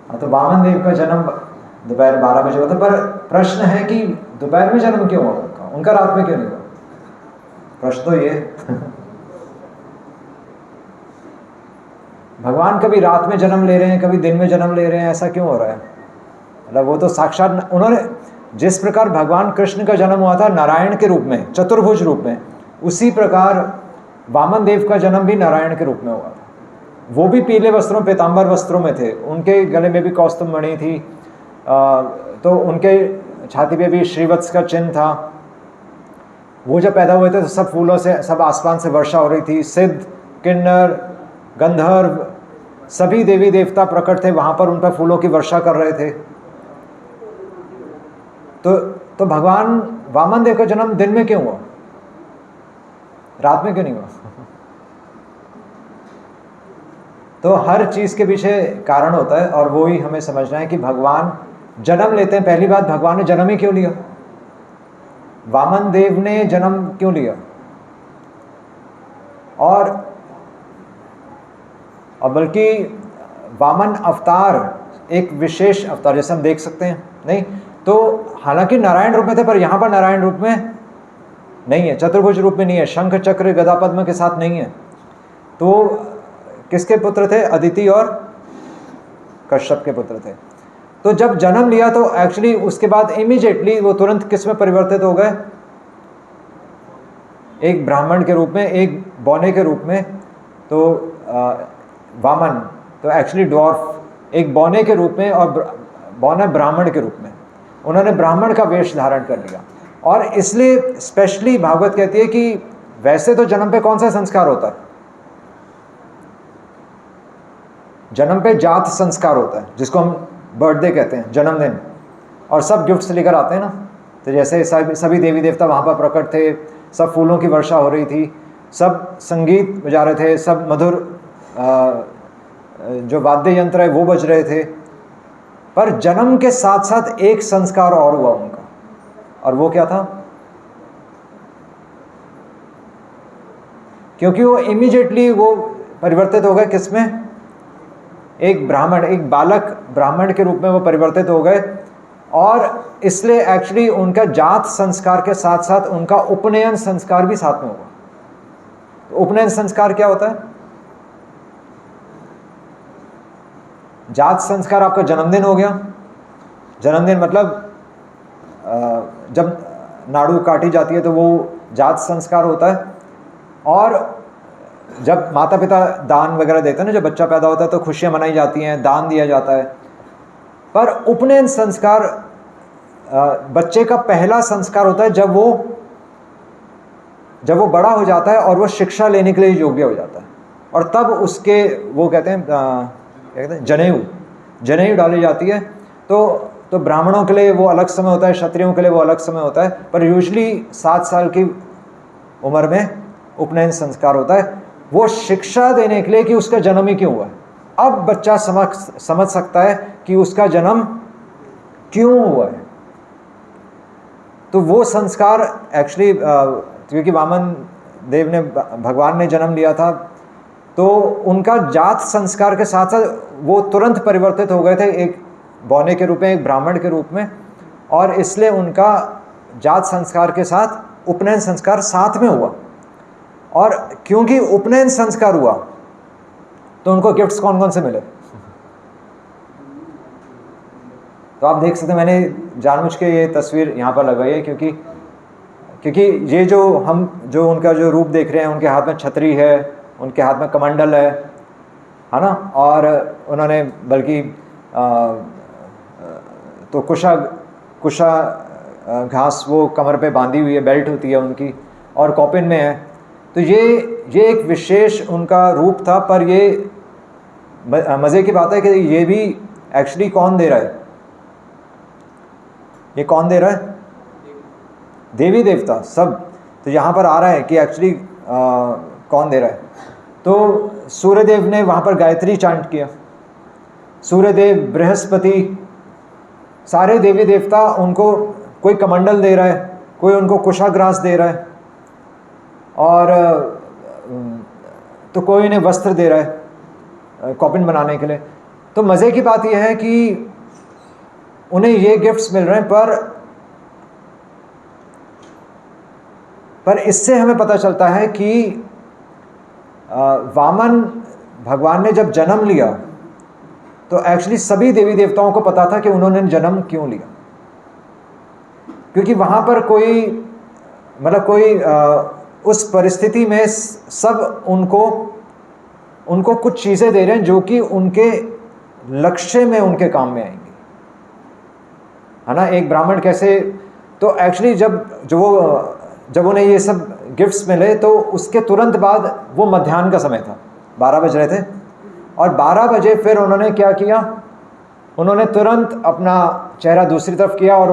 तो वामन देव का जन्म दोपहर 12 बजे हुआ था, पर प्रश्न है कि दोपहर में जन्म क्यों हुआ उनका रात में क्यों नहीं हुआ? प्रश्न तो ये भगवान कभी रात में जन्म ले रहे हैं, कभी दिन में जन्म ले रहे हैं, ऐसा क्यों हो रहा है? मतलब वो तो साक्षात उन्होंने जिस प्रकार भगवान कृष्ण का जन्म हुआ था नारायण के रूप में, चतुर्भुज रूप में, उसी प्रकार वामन देव का जन्म भी नारायण के रूप में हुआ था। वो भी पीले वस्त्रों, पीतांबर वस्त्रों में थे, उनके गले में भी कौस्तुभ मणि थी, तो उनके छाती पे भी श्रीवत्स का चिन्ह था। वो जब पैदा हुए थे तो सब फूलों से, सब आसमान से वर्षा हो रही थी। सिद्ध, किन्नर, गंधर्व, सभी देवी देवता प्रकट थे वहां पर, उन पर फूलों की वर्षा कर रहे थे। तो भगवान वामन देव का जन्म दिन में क्यों हुआ, रात में क्यों नहीं हुआ? तो हर चीज के पीछे कारण होता है, और वो ही हमें समझना है कि भगवान जन्म लेते हैं। पहली बात, भगवान ने जन्म ही क्यों लिया? वामन देव ने जन्म क्यों लिया? और बल्कि वामन अवतार एक विशेष अवतार, जैसे हम देख सकते हैं, नहीं तो हालांकि नारायण रूप में थे, पर यहां पर नारायण रूप में नहीं है, चतुर्भुज रूप में नहीं है, शंख चक्र गदा पद्म के साथ नहीं है। तो किसके पुत्र थे? अदिति और कश्यप के पुत्र थे। तो जब जन्म लिया तो एक्चुअली उसके बाद इमीडिएटली वो तुरंत किस में परिवर्तित हो गए? एक ब्राह्मण के रूप में, एक बौने के रूप में। तो वामन तो एक्चुअली डॉर्फ, एक बौने के रूप में और बौना ब्राह्मण के रूप में, उन्होंने ब्राह्मण का वेश धारण कर लिया। और इसलिए स्पेशली भागवत कहती है कि वैसे तो जन्म पे कौन सा संस्कार होता है? जन्म पे जात संस्कार होता है, जिसको हम बर्थडे कहते हैं, जन्मदिन, और सब गिफ्ट्स लेकर आते हैं ना। तो जैसे सभी देवी देवता वहाँ पर प्रकट थे, सब फूलों की वर्षा हो रही थी, सब संगीत बजा रहे थे, सब मधुर जो वाद्य यंत्र है वो बज रहे थे। पर जन्म के साथ साथ एक संस्कार और हुआ उनका, और वो क्या था? क्योंकि वो इमीडिएटली वो परिवर्तित हो गए किसमें? एक ब्राह्मण, एक बालक ब्राह्मण के रूप में वो परिवर्तित हो गए। और इसलिए एक्चुअली उनका जात संस्कार के साथ साथ उनका उपनयन संस्कार भी साथ में हुआ। तो उपनयन संस्कार क्या होता है? जात संस्कार आपका जन्मदिन हो गया। जन्मदिन मतलब जब नाड़ू काटी जाती है तो वो जात संस्कार होता है। और जब माता पिता दान वगैरह देते हैं ना, जब बच्चा पैदा होता है तो खुशियां मनाई जाती हैं, दान दिया जाता है। पर उपनयन संस्कार बच्चे का पहला संस्कार होता है जब वो बड़ा हो जाता है और वो शिक्षा लेने के लिए योग्य हो जाता है। और तब उसके वो कहते हैं जनेऊ डाली जाती है। तो ब्राह्मणों के लिए वो अलग समय होता है, क्षत्रियों के लिए वो अलग समय होता है। पर यूजली 7 साल की उम्र में उपनयन संस्कार होता है, वो शिक्षा देने के लिए कि उसका जन्म ही क्यों हुआ है। अब बच्चा समझ सकता है कि उसका जन्म क्यों हुआ है। तो वो संस्कार एक्चुअली क्योंकि वामन देव ने, भगवान ने जन्म लिया था, तो उनका जात संस्कार के साथ साथ वो तुरंत परिवर्तित हो गए थे, एक बौने के रूप में, एक ब्राह्मण के रूप में। और इसलिए उनका जात संस्कार के साथ उपनयन संस्कार साथ में हुआ। और क्योंकि उपनयन संस्कार हुआ तो उनको गिफ्ट्स कौन कौन से मिले? तो आप देख सकते हैं, मैंने जानबूझ के ये तस्वीर यहाँ पर लगाई है क्योंकि ये जो उनका जो रूप देख रहे हैं, उनके हाथ में छतरी है, उनके हाथ में कमंडल है ना। और उन्होंने बल्कि तो कुशा घास वो कमर पे बांधी हुई है, बेल्ट होती है उनकी, और कॉपिन में है। तो ये एक विशेष उनका रूप था। पर ये मज़े की बात है कि ये भी एक्चुअली कौन दे रहा है? ये कौन दे रहा है? देवी देवता सब। तो यहाँ पर आ रहा है कि एक्चुअली कौन दे रहा है? तो सूर्यदेव ने वहाँ पर गायत्री चांट किया। सूर्यदेव, बृहस्पति, सारे देवी देवता, उनको कोई कमंडल दे रहा है, कोई उनको कुशाग्रास दे रहा है, और तो कोई इन्हें वस्त्र दे रहा है कॉपिन बनाने के लिए। तो मज़े की बात यह है कि उन्हें ये गिफ्ट्स मिल रहे हैं, पर इससे हमें पता चलता है कि वामन भगवान ने जब जन्म लिया तो एक्चुअली सभी देवी देवताओं को पता था कि उन्होंने जन्म क्यों लिया, क्योंकि वहाँ पर कोई उस परिस्थिति में सब उनको कुछ चीज़ें दे रहे हैं जो कि उनके लक्ष्य में, उनके काम में आएंगी, है ना। एक ब्राह्मण कैसे, तो एक्चुअली जब उन्हें ये सब गिफ्ट्स मिले तो उसके तुरंत बाद वो मध्याह्न का समय था, 12 बज रहे थे, और 12 बजे फिर उन्होंने क्या किया, उन्होंने तुरंत अपना चेहरा दूसरी तरफ किया और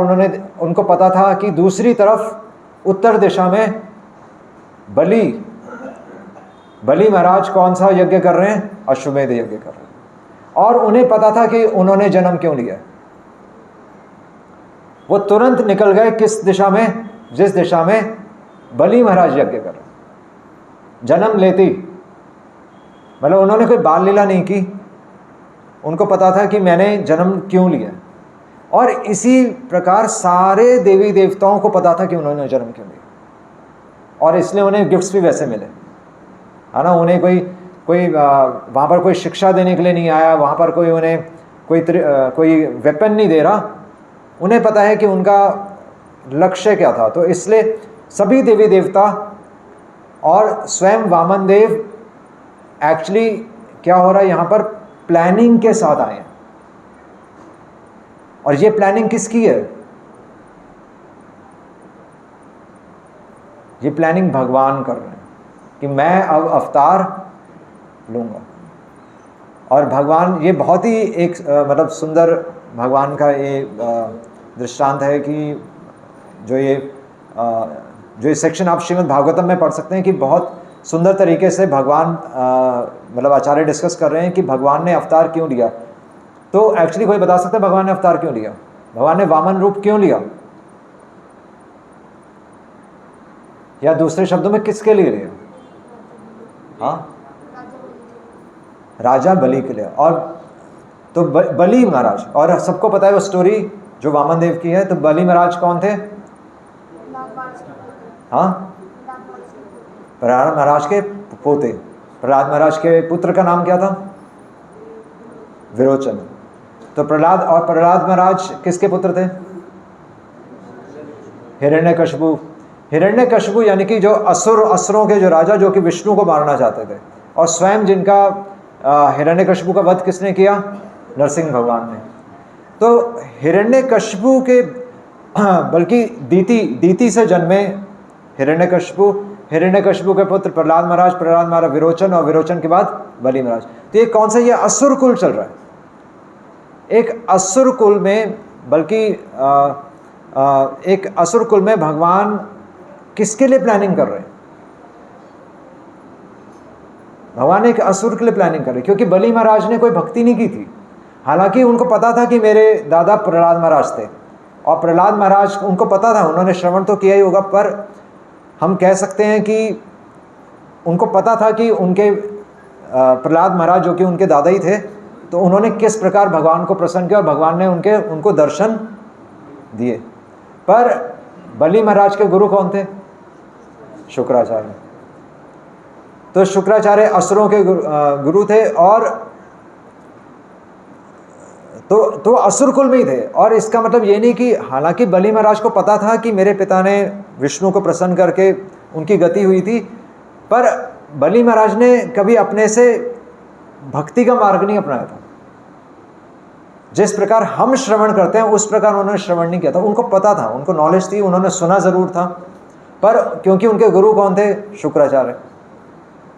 उनको पता था कि दूसरी तरफ उत्तर दिशा में बलि महाराज कौन सा यज्ञ कर रहे हैं, अश्वमेध यज्ञ कर रहे हैं, और उन्हें पता था कि उन्होंने जन्म क्यों लिया। वो तुरंत निकल गए किस दिशा में, जिस दिशा में बलि महाराज यज्ञ कर रहे, जन्म लेती, मतलब उन्होंने कोई बाल लीला नहीं की, उनको पता था कि मैंने जन्म क्यों लिया। और इसी प्रकार सारे देवी देवताओं को पता था कि उन्होंने जन्म क्यों लिया, और इसलिए उन्हें गिफ्ट्स भी वैसे मिले, है ना। उन्हें कोई वहाँ पर कोई शिक्षा देने के लिए नहीं आया, वहाँ पर कोई उन्हें कोई वेपन नहीं दे रहा, उन्हें पता है कि उनका लक्ष्य क्या था। तो इसलिए सभी देवी देवता और स्वयं वामन देव एक्चुअली क्या हो रहा है यहाँ पर, प्लानिंग के साथ आए हैं। और ये प्लानिंग किसकी है? ये प्लानिंग भगवान कर रहे हैं कि मैं अब अवतार लूँगा। और भगवान, ये बहुत ही एक सुंदर भगवान का ये दृष्टांत है कि जो ये सेक्शन आप श्रीमद् भागवतम में पढ़ सकते हैं कि बहुत सुंदर तरीके से भगवान आचार्य डिस्कस कर रहे हैं कि भगवान ने अवतार क्यों लिया। तो एक्चुअली कोई बता सकता है भगवान ने अवतार क्यों लिया, भगवान ने वामन रूप क्यों लिया, या दूसरे शब्दों में किसके लिए लिया? हाँ, राजा बलि के लिए। और तो बलि महाराज, और सबको पता है वो स्टोरी जो वामन देव की है। तो बलि महाराज कौन थे? हाँ, प्रहलाद महाराज के पोते। प्रहलाद महाराज के पुत्र का नाम क्या था? विरोचन। तो प्रहलाद महाराज किसके पुत्र थे? हिरण्यकशिपु। हिरण्यकशिपु यानी कि जो असुरों के जो राजा, जो कि विष्णु को मारना चाहते थे, और स्वयं जिनका हिरण्यकशिपु का वध किसने किया? नरसिंह भगवान ने। तो हिरण्यकशिपु के बल्कि दीति से जन्मे हिरण्यकशिपु के पुत्र प्रहलाद महाराज विरोचन, और विरोचन के बाद बलि महाराज। तो ये कौन सा, ये असुर कुल चल रहा है। एक असुर कुल में, बल्कि एक असुर कुल में भगवान किसके लिए प्लानिंग कर रहे हैं? भगवान एक असुर के लिए प्लानिंग कर रहे हैं, क्योंकि बलि महाराज ने कोई भक्ति नहीं की थी। हालांकि उनको पता था कि मेरे दादा प्रहलाद महाराज थे, और प्रहलाद महाराज उनको पता था, उन्होंने श्रवण तो किया ही होगा, पर हम कह सकते हैं कि उनको पता था कि उनके प्रहलाद महाराज जो कि उनके दादा ही थे, तो उन्होंने किस प्रकार भगवान को प्रसन्न किया और भगवान ने उनको दर्शन दिए। पर बलि महाराज के गुरु कौन थे? शुक्राचार्य। तो शुक्राचार्य असुरों के गुरु थे, और तो असुर कुल में ही थे। और इसका मतलब ये नहीं कि, हालांकि बलि महाराज को पता था कि मेरे पिता ने विष्णु को प्रसन्न करके उनकी गति हुई थी, पर बलि महाराज ने कभी अपने से भक्ति का मार्ग नहीं अपनाया था। जिस प्रकार हम श्रवण करते हैं उस प्रकार उन्होंने श्रवण नहीं किया था। उनको पता था, उनको नॉलेज थी, उन्होंने सुना ज़रूर था, पर क्योंकि उनके गुरु कौन थे? शुक्राचार्य।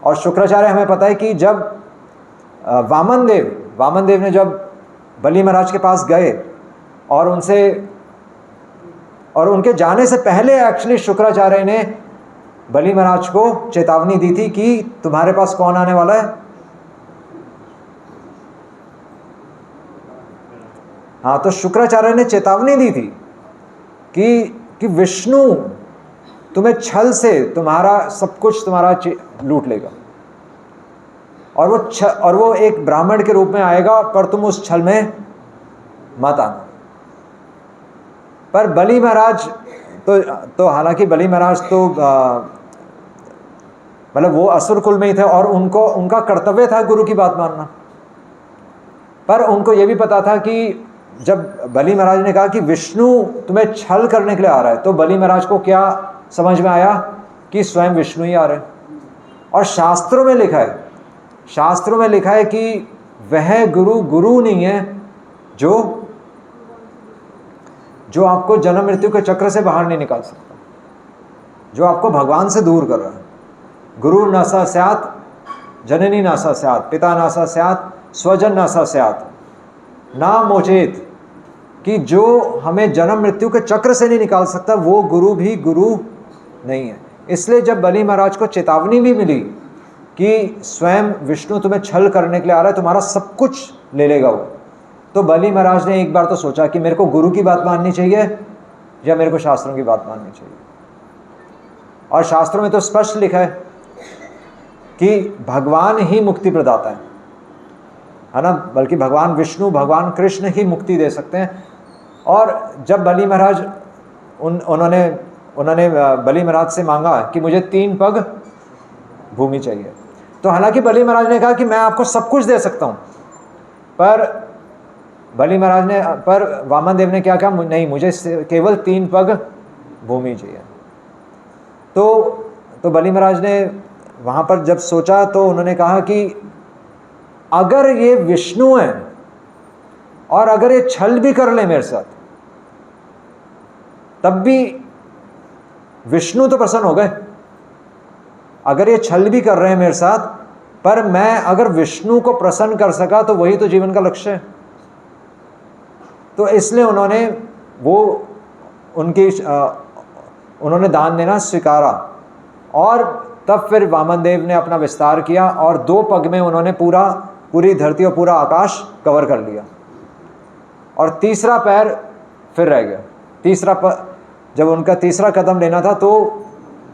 और शुक्राचार्य हमें पता है कि जब वामन देव ने जब बलि महाराज के पास गए और उनके जाने से पहले एक्चुअली शुक्राचार्य ने बलि महाराज को चेतावनी दी थी कि तुम्हारे पास कौन आने वाला है। हाँ, तो शुक्राचार्य ने चेतावनी दी थी कि विष्णु तुम्हें छल से तुम्हारा सब कुछ तुम्हारा लूट लेगा। और वो एक ब्राह्मण के रूप में आएगा, पर तुम उस छल में मत आना। पर बलि महाराज तो हालांकि बलि महाराज तो मतलब वो असुर कुल में ही थे और उनका कर्तव्य था गुरु की बात मानना। पर उनको ये भी पता था कि जब बलि महाराज ने कहा कि विष्णु तुम्हें छल करने के लिए आ रहा है, तो बलि महाराज को क्या समझ में आया कि स्वयं विष्णु ही आ रहे हैं। और शास्त्रों में लिखा है कि वह गुरु नहीं है जो आपको जन्म मृत्यु के चक्र से बाहर नहीं निकाल सकता, जो आपको भगवान से दूर कर रहा है। गुरु न स स्यात् जननी न स स्यात् पिता न स स्यात् स्वजन न स स्यात् ना मोचेत, कि जो हमें जन्म मृत्यु के चक्र से नहीं निकाल सकता वो गुरु भी गुरु नहीं है। इसलिए जब बलि महाराज को चेतावनी भी मिली कि स्वयं विष्णु तुम्हें छल करने के लिए आ रहा है, तुम्हारा सब कुछ ले लेगा वो, तो बलि महाराज ने एक बार तो सोचा कि मेरे को गुरु की बात माननी चाहिए या मेरे को शास्त्रों की बात माननी चाहिए। और शास्त्रों में तो स्पष्ट लिखा है कि भगवान ही मुक्ति प्रदाता है ना, बल्कि भगवान विष्णु भगवान कृष्ण ही मुक्ति दे सकते हैं। और जब बलि महाराज उन्होंने बलि महाराज से मांगा कि मुझे 3 पग भूमि चाहिए, तो हालांकि बलि महाराज ने कहा कि मैं आपको सब कुछ दे सकता हूँ, पर वामन देव ने क्या कहा, नहीं, मुझे केवल 3 पग भूमि चाहिए। तो बलि महाराज ने वहाँ पर जब सोचा तो उन्होंने कहा कि अगर ये विष्णु है और अगर ये छल भी कर ले मेरे साथ, तब भी विष्णु तो प्रसन्न हो गए। अगर ये छल भी कर रहे हैं मेरे साथ, पर मैं अगर विष्णु को प्रसन्न कर सका तो वही तो जीवन का लक्ष्य है। तो इसलिए उन्होंने दान देना स्वीकारा। और तब फिर वामन देव ने अपना विस्तार किया और 2 पग में उन्होंने पूरी धरती और पूरा आकाश कवर कर लिया। और तीसरा पैर फिर रह गया। जब उनका तीसरा कदम लेना था तो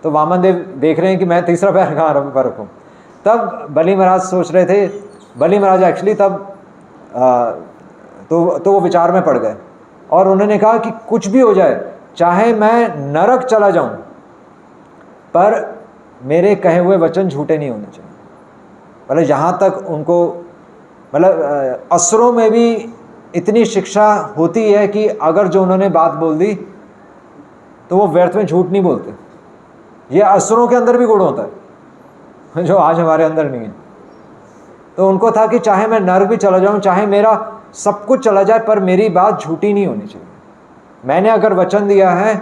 वामन देव देख रहे हैं कि मैं तीसरा पैर कहाँ पर रखूँ। तब बलि महाराज सोच रहे थे, बलि महाराज एक्चुअली तब तो वो विचार में पड़ गए और उन्होंने कहा कि कुछ भी हो जाए, चाहे मैं नरक चला जाऊं, पर मेरे कहे हुए वचन झूठे नहीं होने चाहिए। मतलब जहाँ तक उनको असुरों में भी इतनी शिक्षा होती है कि अगर जो उन्होंने बात बोल दी तो वो व्यर्थ में झूठ नहीं बोलते। ये असुरों के अंदर भी गुण होता है जो आज हमारे अंदर नहीं है। तो उनको था कि चाहे मैं नरक भी चला जाऊं, चाहे मेरा सब कुछ चला जाए, पर मेरी बात झूठी नहीं होनी चाहिए। मैंने अगर वचन दिया है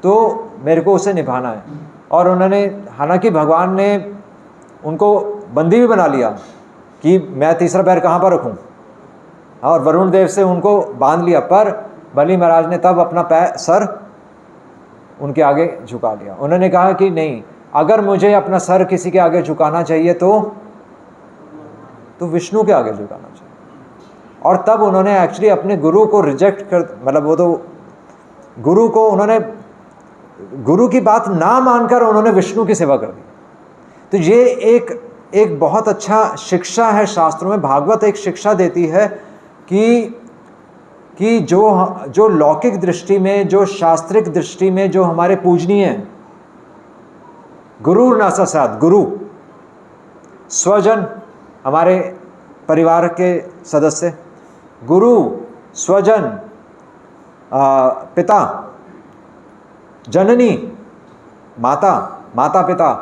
तो मेरे को उसे निभाना है। और उन्होंने, हालांकि भगवान ने उनको बंदी भी बना लिया कि मैं तीसरा पैर कहाँ पर रखूं, और वरुण देव से उनको बांध लिया, पर बलि महाराज ने तब अपना सर उनके आगे झुका लिया। उन्होंने कहा कि नहीं, अगर मुझे अपना सर किसी के आगे झुकाना चाहिए तो विष्णु के आगे झुकाना चाहिए। और तब उन्होंने एक्चुअली अपने गुरु को रिजेक्ट कर, वो तो गुरु को उन्होंने, गुरु की बात ना मानकर उन्होंने विष्णु की सेवा कर दी। तो ये एक बहुत अच्छा शिक्षा है शास्त्रों में। भागवत एक शिक्षा देती है कि जो लौकिक दृष्टि में, जो शास्त्रिक दृष्टि में जो हमारे पूजनीय हैं, गुरु न स स्यात्, गुरु स्वजन, हमारे परिवार के सदस्य, गुरु स्वजन, पिता, जननी, माता पिता,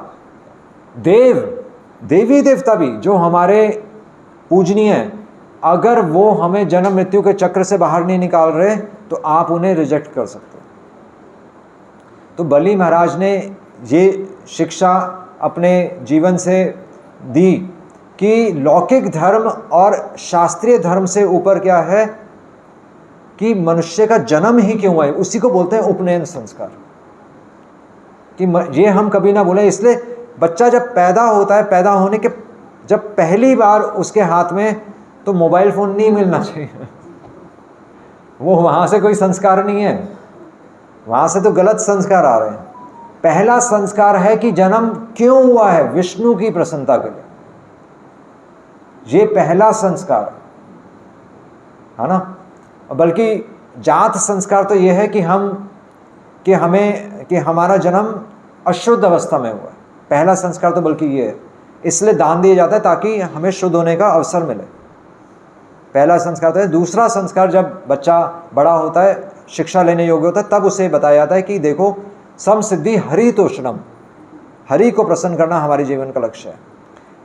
देवी देवता भी जो हमारे पूजनीय हैं, अगर वो हमें जन्म मृत्यु के चक्र से बाहर नहीं निकाल रहे तो आप उन्हें रिजेक्ट कर सकते हो। तो बलि महाराज ने ये शिक्षा अपने जीवन से दी कि लौकिक धर्म और शास्त्रीय धर्म से ऊपर क्या है, कि मनुष्य का जन्म ही क्यों हुआ है, उसी को बोलते हैं उपनयन संस्कार। कि ये हम कभी ना भूलें। इसलिए बच्चा जब पैदा होता है, पैदा होने के जब पहली बार उसके हाथ में तो मोबाइल फ़ोन नहीं मिलना चाहिए। वो वहाँ से कोई संस्कार नहीं है, वहाँ से तो गलत संस्कार आ रहे हैं। पहला संस्कार है कि जन्म क्यों हुआ है, विष्णु की प्रसन्नता के लिए। ये पहला संस्कार है ना। बल्कि जात संस्कार तो ये है कि हमारा जन्म अशुद्ध अवस्था में हुआ है। पहला संस्कार तो बल्कि ये है, इसलिए दान दिया जाता है ताकि हमें शुद्ध होने का अवसर मिले। पहला संस्कार तो है। दूसरा संस्कार, जब बच्चा बड़ा होता है, शिक्षा लेने योग्य होता है, तब उसे बताया जाता है कि देखो समसिद्धि हरितोषणम, हरि को प्रसन्न करना हमारे जीवन का लक्ष्य है।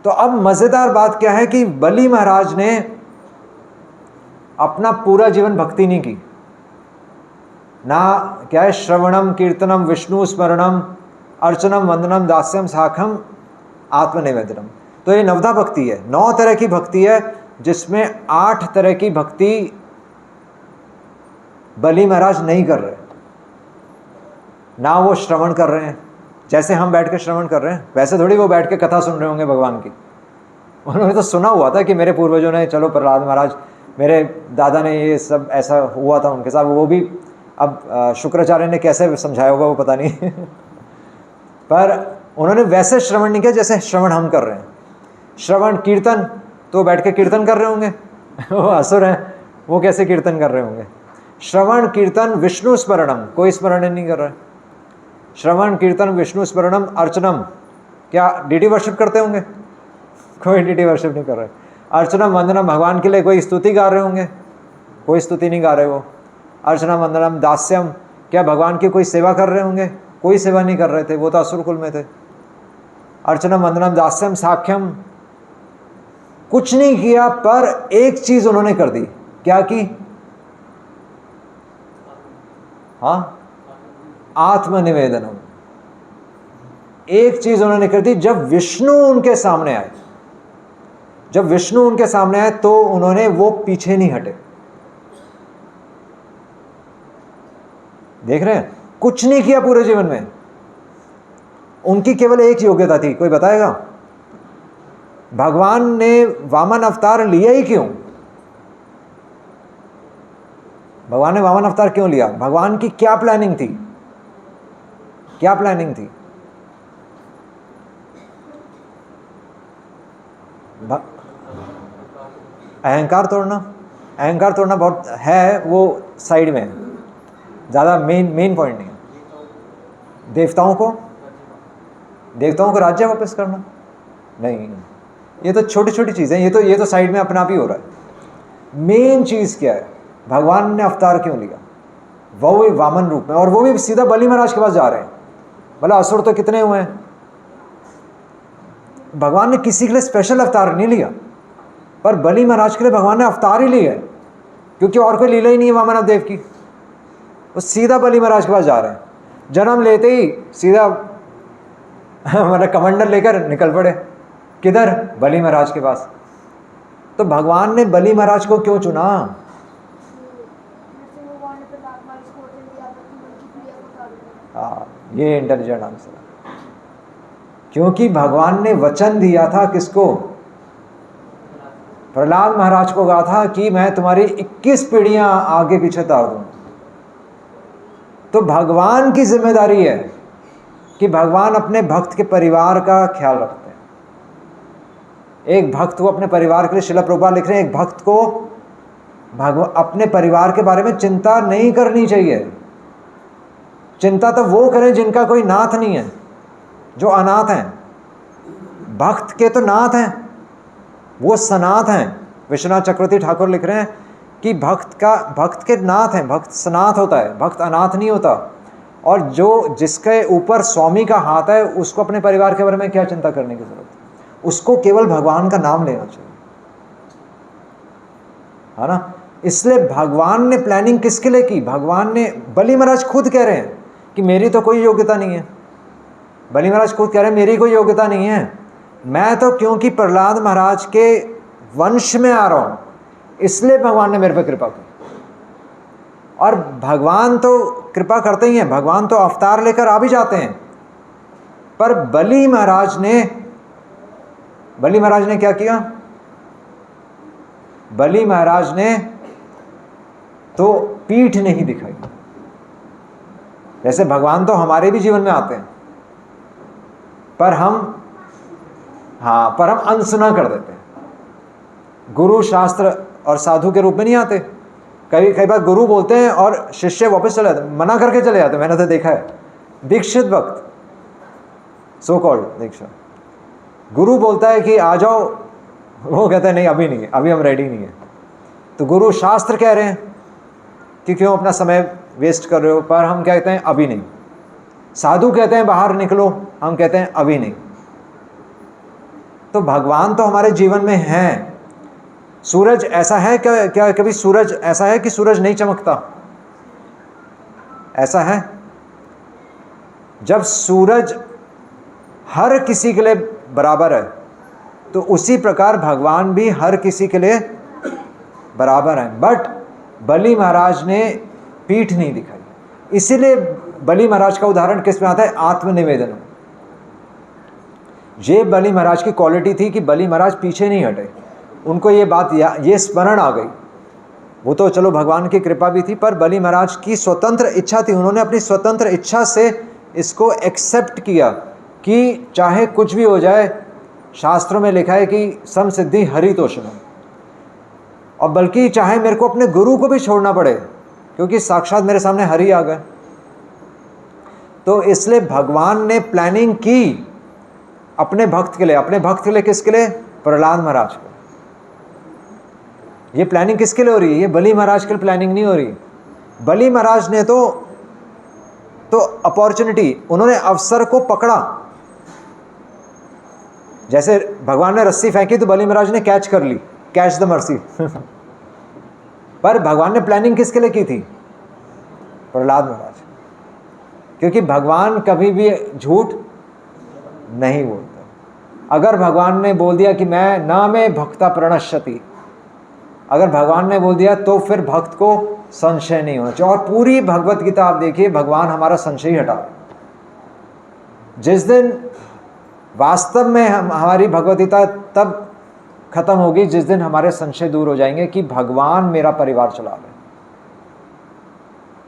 तो अब मजेदार बात क्या है कि बलि महाराज ने अपना पूरा जीवन भक्ति नहीं की ना। क्या है? श्रवणम कीर्तनम विष्णु स्मरणम अर्चनम वंदनम दास्यम साखम आत्मनिवेदनम। तो ये नवधा भक्ति है, 9 तरह की भक्ति है, जिसमें 8 तरह की भक्ति बलि महाराज नहीं कर रहे। ना वो श्रवण कर रहे हैं, जैसे हम बैठ के श्रवण कर रहे हैं, वैसे थोड़ी वो बैठ के कथा सुन रहे होंगे भगवान की। उन्होंने तो सुना हुआ था कि मेरे पूर्वजों ने, चलो प्रहलाद महाराज, मेरे दादा ने ये सब ऐसा हुआ था उनके साथ। वो भी अब शुक्राचार्य ने कैसे समझाया होगा वो पता नहीं पर उन्होंने वैसे श्रवण नहीं किया जैसे श्रवण हम कर रहे हैं। श्रवण कीर्तन तो बैठ के कीर्तन कर रहे होंगे वो असुर हैं, वो कैसे कीर्तन कर रहे होंगे। श्रवण कीर्तन विष्णु स्मरणम, कोई स्मरण नहीं कर रहा है। श्रवण कीर्तन विष्णु स्मरणम अर्चनम, क्या डीडी वर्शिप करते होंगे? कोई डीडी वर्शिप नहीं कर रहे। अर्चनम वंदनम, भगवान के लिए कोई स्तुति गा रहे होंगे? कोई स्तुति नहीं गा रहे वो। अर्चनम वंदनम दास्यम, क्या भगवान की कोई सेवा कर रहे होंगे? कोई सेवा नहीं कर रहे थे, वो तो असुर कुल में थे। अर्चनम वंदनम दास्यम साख्यम, कुछ नहीं किया, पर एक चीज उन्होंने कर दी। क्या की? हाँ, आत्मनिवेदनम। एक चीज उन्होंने कर दी। जब विष्णु उनके सामने आए, जब विष्णु उनके सामने आए तो उन्होंने वो पीछे नहीं हटे। देख रहे हैं, कुछ नहीं किया पूरे जीवन में। उनकी केवल एक योग्यता थी, कोई बताएगा? भगवान ने वामन अवतार लिया ही क्यों? भगवान ने वामन अवतार क्यों लिया? भगवान की क्या प्लानिंग थी? क्या प्लानिंग थी? अहंकार तोड़ना। अहंकार तोड़ना बहुत है, वो साइड में है, ज़्यादा मेन पॉइंट नहीं है। देवताओं को राज्य वापस करना नहीं, ये तो छोटी छोटी चीज़ें, ये तो साइड में अपने आप ही हो रहा है। मेन चीज़ क्या है? भगवान ने अवतार क्यों लिया? वो भी वामन रूप में, और वो भी सीधा बलि महाराज के पास जा रहे हैं। भला असुर तो कितने हुए हैं। भगवान ने किसी के लिए स्पेशल अवतार नहीं लिया, पर बलि महाराज के लिए भगवान ने अवतार ही लिया है, क्योंकि और कोई लीला ही नहीं है वामन देव की। वो सीधा बलि महाराज के पास जा रहे हैं। जन्म लेते ही सीधा मतलब कमंडल लेकर निकल पड़े। किधर? बलि महाराज के पास। तो भगवान ने बलि महाराज को क्यों चुना? ये इंटेलिजेंट आंसर है। क्योंकि भगवान ने वचन दिया था किसको? प्रहलाद महाराज को कहा था कि मैं तुम्हारी 21 पीढ़ियां आगे पीछे तार दूं। तो भगवान की जिम्मेदारी है कि भगवान अपने भक्त के परिवार का ख्याल रखते हैं। एक भक्त को अपने परिवार के लिए, श्रील प्रभुपाद लिख रहे हैं, एक भक्त को अपने परिवार के बारे में चिंता नहीं करनी चाहिए। चिंता तो वो करें जिनका कोई नाथ नहीं है, जो अनाथ हैं। भक्त के तो नाथ हैं, वो सनाथ हैं। विश्वनाथ चक्रवर्ती ठाकुर लिख रहे हैं कि भक्त के नाथ हैं, भक्त सनाथ होता है, भक्त अनाथ नहीं होता। और जो जिसके ऊपर स्वामी का हाथ है, उसको अपने परिवार के बारे में क्या चिंता करने की जरूरत है? उसको केवल भगवान का नाम लेना चाहिए, है ना। इसलिए भगवान ने प्लानिंग किसके लिए की? भगवान ने, बलि महाराज खुद कह रहे हैं कि मेरी तो कोई योग्यता नहीं है। बलि महाराज खुद कह रहे हैं मेरी कोई योग्यता नहीं है, मैं तो क्योंकि प्रहलाद महाराज के वंश में आ रहा हूं, इसलिए भगवान ने मेरे पर कृपा की। और भगवान तो कृपा करते ही हैं, भगवान तो अवतार लेकर आ भी जाते हैं। पर बलि महाराज ने क्या किया? बलि महाराज ने तो पीठ नहीं दिखाई। जैसे भगवान तो हमारे भी जीवन में आते हैं, पर हम अनसुना कर देते हैं। गुरु शास्त्र और साधु के रूप में नहीं आते। कई बार गुरु बोलते हैं और शिष्य वापस चले जाते, मना करके चले जाते। मैंने तो देखा है दीक्षित वक्त, सो कॉल्ड दीक्षा, गुरु बोलता है कि आ जाओ, वो कहता है नहीं अभी नहीं है, अभी हम रेडी नहीं है। तो गुरु शास्त्र कह रहे हैं कि क्यों अपना समय वेस्ट कर रहे हो, पर हम कहते हैं अभी नहीं। साधु कहते हैं बाहर निकलो, हम कहते हैं अभी नहीं। तो भगवान तो हमारे जीवन में हैं। सूरज ऐसा है क्या कभी सूरज ऐसा है कि सूरज नहीं चमकता? ऐसा है? जब सूरज हर किसी के लिए बराबर है, तो उसी प्रकार भगवान भी हर किसी के लिए बराबर है। बट बलि महाराज ने पीठ नहीं दिखाई, इसीलिए बलि महाराज का उदाहरण किस में आता है? आत्मनिवेदन। ये बलि महाराज की क्वालिटी थी कि बलि महाराज पीछे नहीं हटे। उनको ये बात ये स्मरण आ गई। वो तो चलो भगवान की कृपा भी थी, पर बलि महाराज की स्वतंत्र इच्छा थी। उन्होंने अपनी स्वतंत्र इच्छा से इसको एक्सेप्ट किया कि चाहे कुछ भी हो जाए, शास्त्रों में लिखा है कि समसिद्धि हरितोषणम, और बल्कि चाहे मेरे को अपने गुरु को भी छोड़ना पड़े, क्योंकि साक्षात मेरे सामने हरि आ गए। तो इसलिए भगवान ने प्लानिंग की अपने भक्त के लिए। अपने भक्त के लिए किसके लिए? प्रहलाद महाराज को। ये प्लानिंग किसके लिए हो रही है? ये बलि महाराज के लिए प्लानिंग नहीं हो रही। बलि महाराज ने तो अपॉर्चुनिटी, उन्होंने अवसर को पकड़ा। जैसे भगवान ने रस्सी फेंकी तो बलि महाराज ने कैच कर ली, कैच द मर्सी। पर भगवान ने प्लानिंग किसके लिए की थी? प्रहलाद महाराज। क्योंकि भगवान कभी भी झूठ नहीं बोलता। अगर भगवान ने बोल दिया कि मैं ना में भक्ता प्रणश्यति, अगर भगवान ने बोल दिया तो फिर भक्त को संशय नहीं होना चाहिए। और पूरी भगवत गीता आप देखिए, भगवान हमारा संशय हटा। जिस दिन वास्तव में हमारी भगवत गीता तब खत्म होगी जिस दिन हमारे संशय दूर हो जाएंगे कि भगवान मेरा परिवार चला रहे।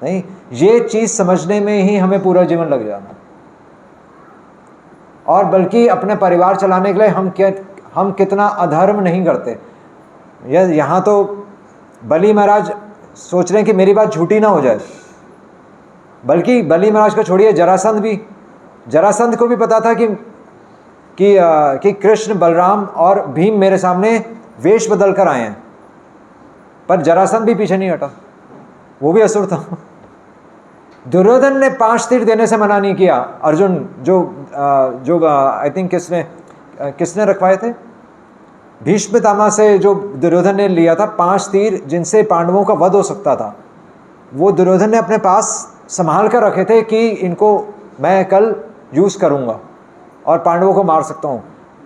नहीं, ये चीज समझने में ही हमें पूरा जीवन लग जाना। और बल्कि अपने परिवार चलाने के लिए हम कितना अधर्म नहीं करते। यहाँ तो बलि महाराज सोच रहे हैं कि मेरी बात झूठी ना हो जाए। बल्कि बलि महाराज को छोड़िए, जरासंध को भी पता था कि कृष्ण, बलराम और भीम मेरे सामने वेश बदल कर आए हैं, पर जरासंध भी पीछे नहीं हटा, वो भी असुर था। दुर्योधन ने 5 तीर देने से मना नहीं किया। अर्जुन जो आई थिंक किसने रखवाए थे? भीष्म पितामह से जो दुर्योधन ने लिया था 5 तीर, जिनसे पांडवों का वध हो सकता था, वो दुर्योधन ने अपने पास संभाल कर रखे थे कि इनको मैं कल यूज करूंगा और पांडवों को मार सकता हूं।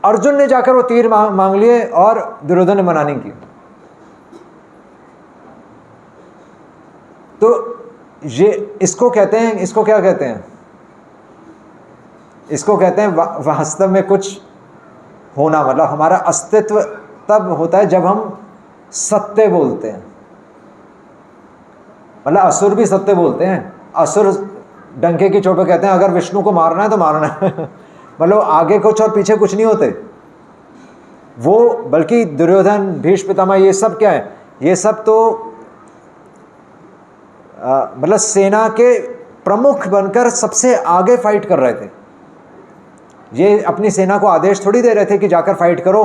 अर्जुन ने जाकर वो तीर मांग लिए और दुर्योधन ने मना नहीं किया। तो ये इसको कहते हैं, इसको क्या कहते हैं? इसको कहते हैं वास्तव में कुछ होना। मतलब हमारा अस्तित्व तब होता है जब हम सत्य बोलते हैं। मतलब असुर भी सत्य बोलते हैं। असुर डंके की चोट पे कहते हैं अगर विष्णु को मारना है तो मारना है। मतलब आगे कुछ और पीछे कुछ नहीं होते वो। बल्कि दुर्योधन, भीष्म पितामह, ये सब क्या है? ये सब तो मतलब सेना के प्रमुख बनकर सबसे आगे फाइट कर रहे थे। ये अपनी सेना को आदेश थोड़ी दे रहे थे कि जाकर फाइट करो।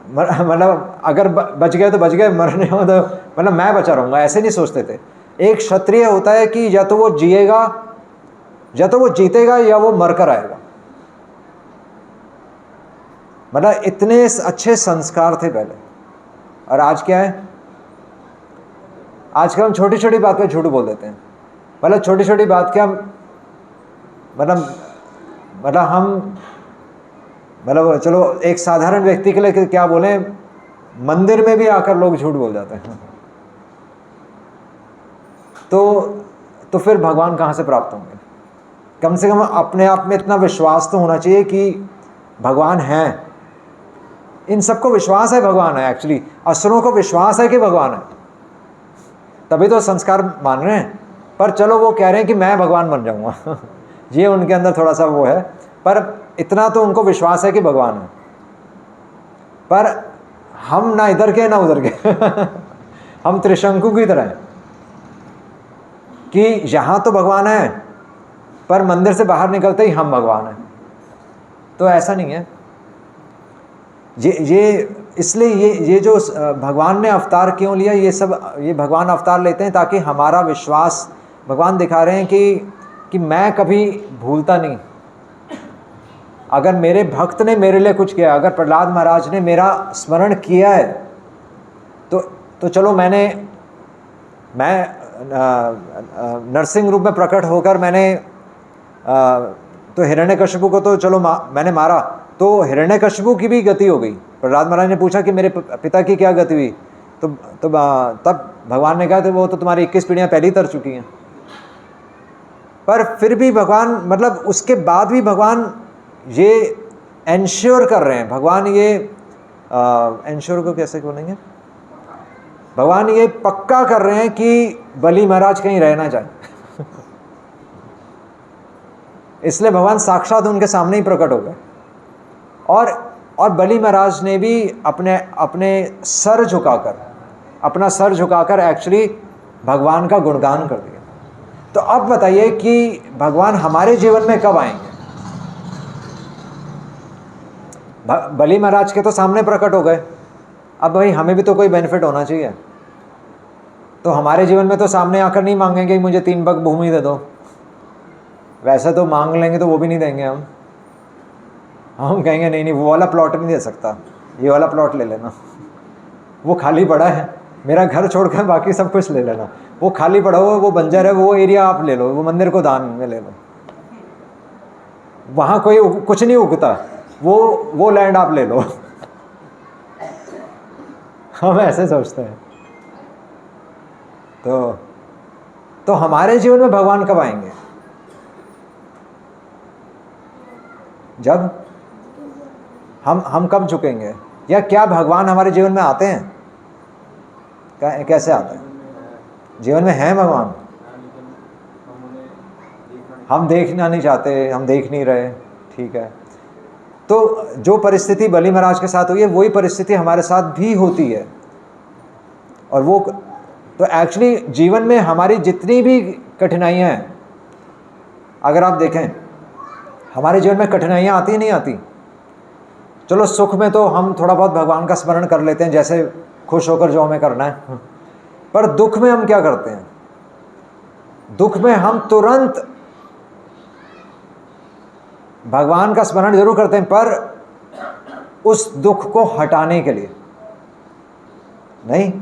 मतलब अगर बच गए तो बच गए, मरने हो तो मतलब मैं बचा रहूँगा, ऐसे नहीं सोचते थे। एक क्षत्रिय होता है कि या तो वो जिएगा, या तो वो जीतेगा, या वो मरकर आएगा। मतलब इतने अच्छे संस्कार थे पहले। और आज क्या है? आजकल हम छोटी छोटी बात पे झूठ बोल देते हैं। मतलब छोटी छोटी बात क्या, मतलब हम चलो एक साधारण व्यक्ति के लिए क्या बोलें, मंदिर में भी आकर लोग झूठ बोल जाते हैं। तो फिर भगवान कहाँ से प्राप्त होंगे? कम से कम अपने आप में इतना विश्वास तो होना चाहिए कि भगवान हैं। इन सबको विश्वास है भगवान है। एक्चुअली असुरों को विश्वास है कि भगवान है, तभी तो संस्कार मान रहे हैं। पर चलो वो कह रहे हैं कि मैं भगवान बन जाऊंगा। ये उनके अंदर थोड़ा सा वो है, पर इतना तो उनको विश्वास है कि भगवान है। पर हम ना इधर के ना उधर के हम त्रिशंकु की तरह हैं कि यहाँ तो भगवान है पर मंदिर से बाहर निकलते ही हम भगवान हैं। तो ऐसा नहीं है। ये इसलिए ये जो भगवान ने अवतार क्यों लिया, ये भगवान अवतार लेते हैं ताकि हमारा विश्वास, भगवान दिखा रहे हैं कि मैं कभी भूलता नहीं। अगर मेरे भक्त ने मेरे लिए कुछ किया, अगर प्रहलाद महाराज ने मेरा स्मरण किया है तो चलो मैं नरसिंह रूप में प्रकट होकर मैंने तो हिरण्यकशिपु को तो चलो मैंने मारा, तो हिरण्यकशिपु की भी गति हो गई। प्रहलाद महाराज ने पूछा कि मेरे पिता की क्या गति हुई, तो तब भगवान ने कहा कि वो तो तुम्हारी 21 पीढ़ियाँ पहले ही तर चुकी हैं। पर फिर भी भगवान, मतलब उसके बाद भी भगवान ये एंश्योर कर रहे हैं, भगवान ये एंश्योर को कैसे बोलेंगे, भगवान ये पक्का कर रहे हैं कि बलि महाराज कहीं रह ना जाए इसलिए भगवान साक्षात उनके सामने ही प्रकट हो गए। और बलि महाराज ने भी अपने सर झुकाकर एक्चुअली भगवान का गुणगान कर दिया। तो अब बताइए कि भगवान हमारे जीवन में कब आएंगे? बलि महाराज के तो सामने प्रकट हो गए, अब भाई हमें भी तो कोई बेनिफिट होना चाहिए। तो हमारे जीवन में तो सामने आकर नहीं मांगेंगे कि मुझे 3 बग भूमि दे दो, वैसे तो मांग लेंगे तो वो भी नहीं देंगे। हम कहेंगे नहीं वो वाला प्लॉट नहीं दे सकता, ये वाला प्लॉट ले लेना, वो खाली पड़ा है, मेरा घर छोड़कर बाकी सब कुछ ले लेना, वो खाली पड़ा हुआ, वो बंजर है, वो एरिया आप ले लो, वो मंदिर को दान में ले लो, वहाँ कोई कुछ नहीं उगता, वो लैंड आप ले लो हम ऐसे सोचते हैं। तो हमारे जीवन में भगवान कब आएंगे? जब हम कब झुकेंगे, या क्या भगवान हमारे जीवन में आते हैं? कैसे आते हैं? जीवन में है भगवान, हम देखना नहीं चाहते, हम देख नहीं रहे, ठीक है। तो जो परिस्थिति बलि महाराज के साथ हुई है वही परिस्थिति हमारे साथ भी होती है। और वो तो एक्चुअली जीवन में हमारी जितनी भी कठिनाइयाँ हैं, अगर आप देखें हमारे जीवन में कठिनाइयाँ आती नहीं आती। चलो सुख में तो हम थोड़ा बहुत भगवान का स्मरण कर लेते हैं, जैसे खुश होकर जो हमें करना है, पर दुख में हम क्या करते हैं? दुख में हम तुरंत भगवान का स्मरण जरूर करते हैं, पर उस दुख को हटाने के लिए नहीं।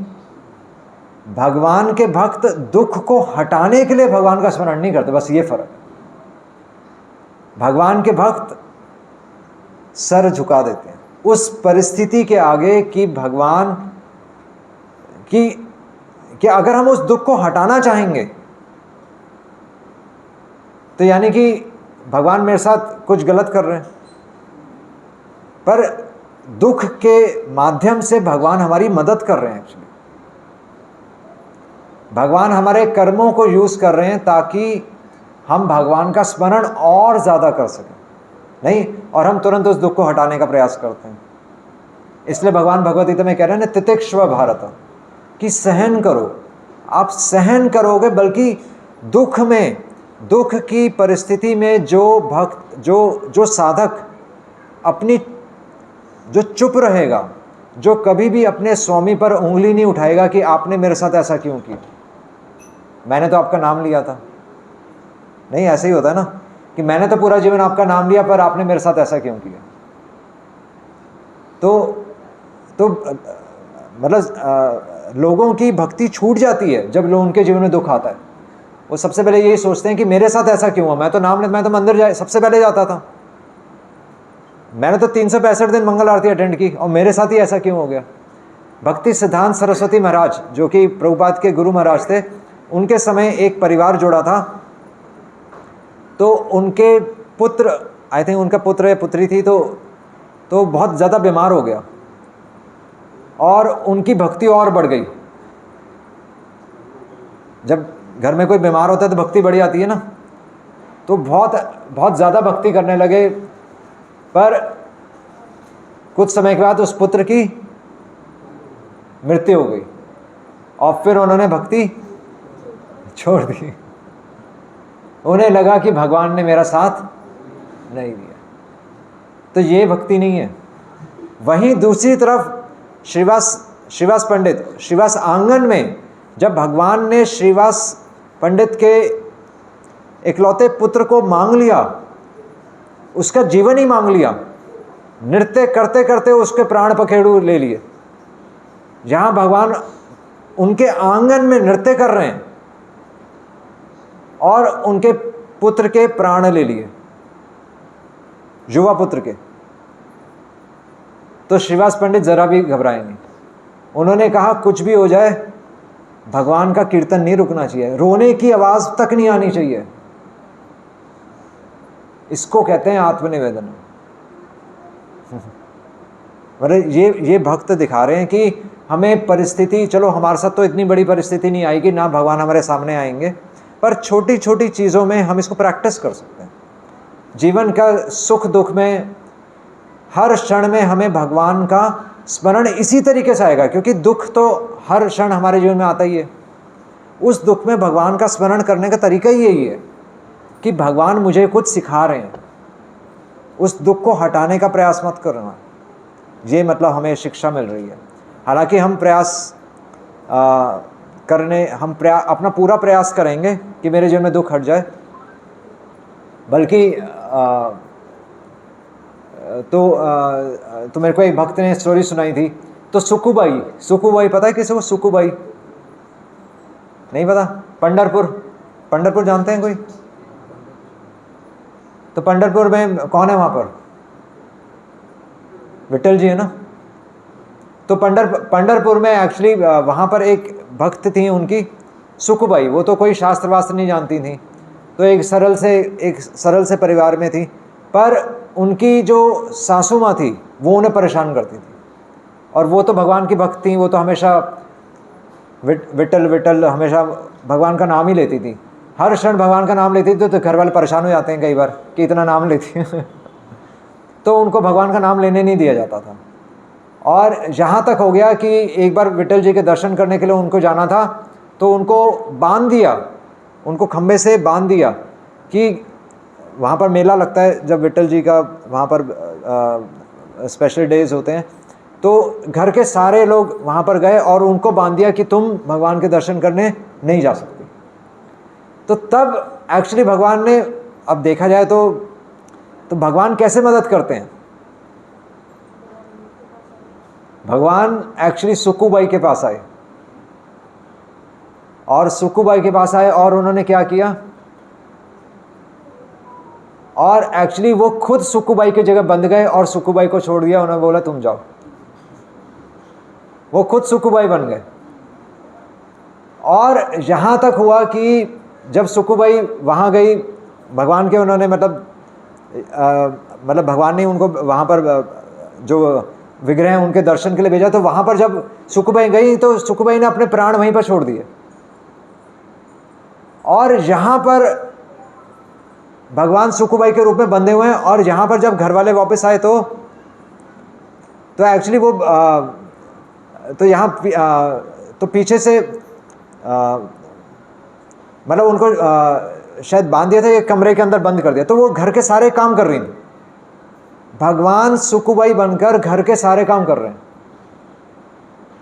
भगवान के भक्त दुख को हटाने के लिए भगवान का स्मरण नहीं करते, बस ये फर्क है। भगवान के भक्त सर झुका देते हैं उस परिस्थिति के आगे कि भगवान कि अगर हम उस दुख को हटाना चाहेंगे तो यानी कि भगवान मेरे साथ कुछ गलत कर रहे हैं, पर दुख के माध्यम से भगवान हमारी मदद कर रहे हैं। एक्चुअली भगवान हमारे कर्मों को यूज कर रहे हैं ताकि हम भगवान का स्मरण और ज्यादा कर सकें, नहीं, और हम तुरंत उस दुख को हटाने का प्रयास करते हैं। इसलिए भगवान भगवद गीता में कह रहे हैं तितिक्षव भारत, कि सहन करो, आप सहन करोगे, बल्कि दुख में, दुख की परिस्थिति में जो भक्त, जो साधक अपनी, जो चुप रहेगा, जो कभी भी अपने स्वामी पर उंगली नहीं उठाएगा कि आपने मेरे साथ ऐसा क्यों किया, मैंने तो आपका नाम लिया था, नहीं ऐसे ही होता है ना कि मैंने तो पूरा जीवन आपका नाम लिया पर आपने मेरे साथ ऐसा क्यों किया। तो मतलब लोगों की भक्ति छूट जाती है जब लोग उनके जीवन में दुख आता है। वो सबसे पहले यही सोचते हैं कि मेरे साथ ऐसा क्यों हुआ, मैं तो मंदिर सबसे पहले जाता था, मैंने तो 365 दिन मंगल आरती अटेंड की और मेरे साथ ही ऐसा क्यों हो गया। भक्ति सिद्धांत सरस्वती महाराज जो कि प्रभुपाद के गुरु महाराज थे, उनके समय एक परिवार जोड़ा था, तो उनके पुत्र, आई थिंक उनका पुत्र या पुत्री थी, तो बहुत ज़्यादा बीमार हो गया और उनकी भक्ति और बढ़ गई। जब घर में कोई बीमार होता है तो भक्ति बढ़ जाती है ना, तो बहुत बहुत ज़्यादा भक्ति करने लगे। पर कुछ समय के बाद उस पुत्र की मृत्यु हो गई और फिर उन्होंने भक्ति छोड़ दी। उन्हें लगा कि भगवान ने मेरा साथ नहीं दिया, तो ये भक्ति नहीं है। वहीं दूसरी तरफ श्रीवास पंडित, श्रीवास आंगन में जब भगवान ने श्रीवास पंडित के इकलौते पुत्र को मांग लिया, उसका जीवन ही मांग लिया, नृत्य करते करते उसके प्राण पखेरु ले लिए। जहां भगवान उनके आंगन में नृत्य कर रहे हैं और उनके पुत्र के प्राण ले लिए, युवा पुत्र के। तो श्रीवास पंडित जरा भी घबराए नहीं। उन्होंने कहा कुछ भी हो जाए भगवान का कीर्तन नहीं रुकना चाहिए, रोने की आवाज तक नहीं आनी चाहिए। इसको कहते हैं आत्मनिवेदन। मतलब ये भक्त दिखा रहे हैं कि हमें परिस्थिति, चलो हमारे साथ तो इतनी बड़ी परिस्थिति नहीं आएगी, ना भगवान हमारे सामने आएंगे, पर छोटी छोटी चीज़ों में हम इसको प्रैक्टिस कर सकते हैं। जीवन का सुख दुख में हर क्षण में हमें भगवान का स्मरण इसी तरीके से आएगा, क्योंकि दुख तो हर क्षण हमारे जीवन में आता ही है। उस दुख में भगवान का स्मरण करने का तरीका ही यही है कि भगवान मुझे कुछ सिखा रहे हैं, उस दुख को हटाने का प्रयास मत करना। ये मतलब हमें शिक्षा मिल रही है। हालांकि हम अपना पूरा प्रयास करेंगे कि मेरे जीवन में दुख हट जाए, बल्कि तो मेरे को एक भक्त ने स्टोरी सुनाई थी। तो सुकुबाई पता है किसी को? सुकुबाई नहीं पता? पंढरपुर जानते हैं कोई? तो पंढरपुर में कौन है वहाँ पर? विठल जी है ना। तो पंढरपुर में एक्चुअली वहाँ पर एक भक्त थी उनकी सुकुबाई। वो तो कोई शास्त्र वास्त्र नहीं जानती थी, तो एक सरल से परिवार में थी, पर उनकी जो सासू माँ थी वो उन्हें परेशान करती थी। और वो तो भगवान की भक्त थी, वो तो हमेशा विठल हमेशा भगवान का नाम ही लेती थी, हर क्षण भगवान का नाम लेती थी। तो घर वाले परेशान हो जाते हैं कई बार कि इतना नाम लेती है तो उनको भगवान का नाम लेने नहीं दिया जाता था। और यहाँ तक हो गया कि एक बार विठल जी के दर्शन करने के लिए उनको जाना था, तो उनको बांध दिया, उनको खम्भे से बांध दिया कि वहाँ पर मेला लगता है जब विठल जी का वहाँ पर स्पेशल डेज होते हैं। तो घर के सारे लोग वहाँ पर गए और उनको बांध दिया कि तुम भगवान के दर्शन करने नहीं जा सकते। तो तब एक्चुअली भगवान ने, अब देखा जाए तो भगवान कैसे मदद करते हैं? भगवान एक्चुअली सुकुबाई के पास आए, और सुकुबाई के पास आए और उन्होंने क्या किया, और एक्चुअली वो खुद सुकुबाई की जगह बंद गए और सुकुबाई को छोड़ दिया। उन्होंने बोला तुम जाओ। वो खुद सुकुबाई बन गए। और यहाँ तक हुआ कि जब सुकुबाई वहाँ गई, भगवान के उन्होंने मतलब भगवान ने उनको वहाँ पर जो विग्रह हैं उनके दर्शन के लिए भेजा। तो वहाँ पर जब सुकुबाई गई तो सुकुबाई ने अपने प्राण वहीं पर छोड़ दिए। और यहाँ पर भगवान सुकुबाई के रूप में बंधे हुए हैं। और यहाँ पर जब घर वाले वापस आए तो एक्चुअली वो तो यहाँ तो पीछे से मतलब उनको शायद बांध दिया था, एक कमरे के अंदर बंद कर दिया। तो वो घर के सारे काम कर रही थी, भगवान सुकुबाई बनकर घर के सारे काम कर रहे हैं।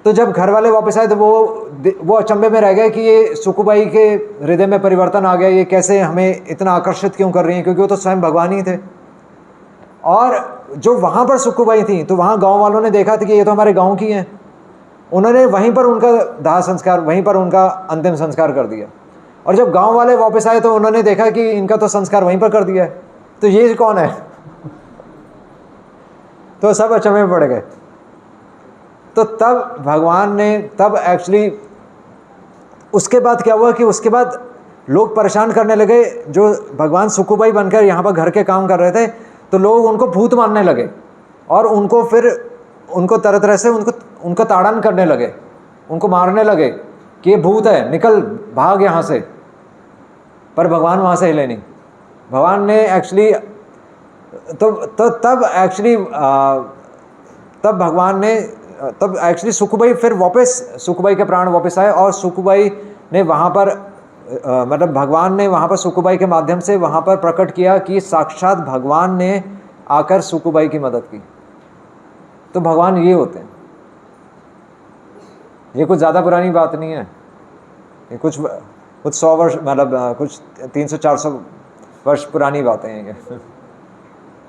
तो जब घर वाले वापस आए तो वो अचंभे में रह गए कि ये सुकुबाई के हृदय में परिवर्तन आ गया, ये कैसे हमें इतना आकर्षित क्यों कर रही हैं, क्योंकि वो तो स्वयं भगवान ही थे। और जो वहाँ पर सुकुबाई थी, तो वहाँ गांव वालों ने देखा था कि ये तो हमारे गांव की हैं। उन्होंने वहीं पर उनका दाह संस्कार, वहीं पर उनका अंतिम संस्कार कर दिया। और जब गांव वाले वापस आए तो उन्होंने देखा कि इनका तो संस्कार वहीं पर कर दिया है, तो ये कौन है? तो सब अचंभे में पड़ गए। तो तब भगवान ने, तब एक्चुअली उसके बाद क्या हुआ कि उसके बाद लोग परेशान करने लगे। जो भगवान सुकुबाई बनकर यहाँ पर घर के काम कर रहे थे, तो लोग उनको भूत मानने लगे और उनको फिर उनको तरह तरह से उनको ताड़न करने लगे, उनको मारने लगे कि ये भूत है, निकल भाग यहाँ से। पर भगवान वहाँ से हिले नहीं। भगवान ने एक्चुअली तब भगवान ने तब एक्चुअली सुखबाई फिर वापस सुखबाई के प्राण वापस आए और सुखबाई ने वहाँ पर मतलब भगवान ने वहाँ पर सुखबाई के माध्यम से वहाँ पर प्रकट किया कि साक्षात भगवान ने आकर सुखबाई की मदद की। तो भगवान ये होते हैं, ये कुछ ज़्यादा पुरानी बात नहीं है, ये कुछ 100 वर्ष मतलब कुछ 300-400 वर्ष पुरानी बातें हैं ये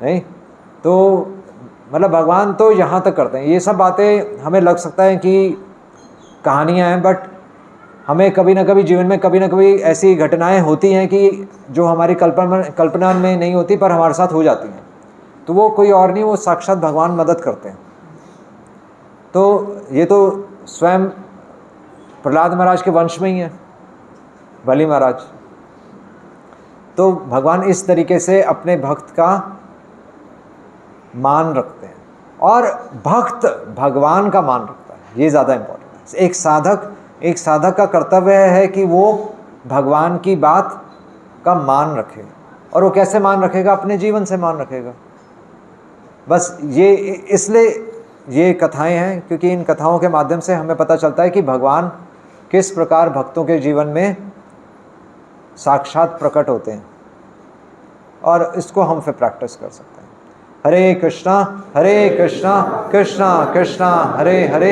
नहीं। तो मतलब भगवान तो यहाँ तक करते हैं। ये सब बातें हमें लग सकता है कि कहानियाँ हैं, बट हमें कभी ना कभी जीवन में कभी ना कभी ऐसी घटनाएं होती हैं कि जो हमारी कल्पना में नहीं होती पर हमारे साथ हो जाती हैं। तो वो कोई और नहीं, वो साक्षात भगवान मदद करते हैं। तो ये तो स्वयं प्रहलाद महाराज के वंश में ही है, बलि महाराज। तो भगवान इस तरीके से अपने भक्त का मान रखते हैं और भक्त भगवान का मान रखता है, ये ज़्यादा इम्पोर्टेंट है। एक साधक का कर्तव्य है कि वो भगवान की बात का मान रखे। और वो कैसे मान रखेगा? अपने जीवन से मान रखेगा। बस ये इसलिए ये कथाएं हैं क्योंकि इन कथाओं के माध्यम से हमें पता चलता है कि भगवान किस प्रकार भक्तों के जीवन में साक्षात प्रकट होते हैं, और इसको हम फिर प्रैक्टिस कर सकते हैं। हरे कृष्णा कृष्णा कृष्णा हरे हरे।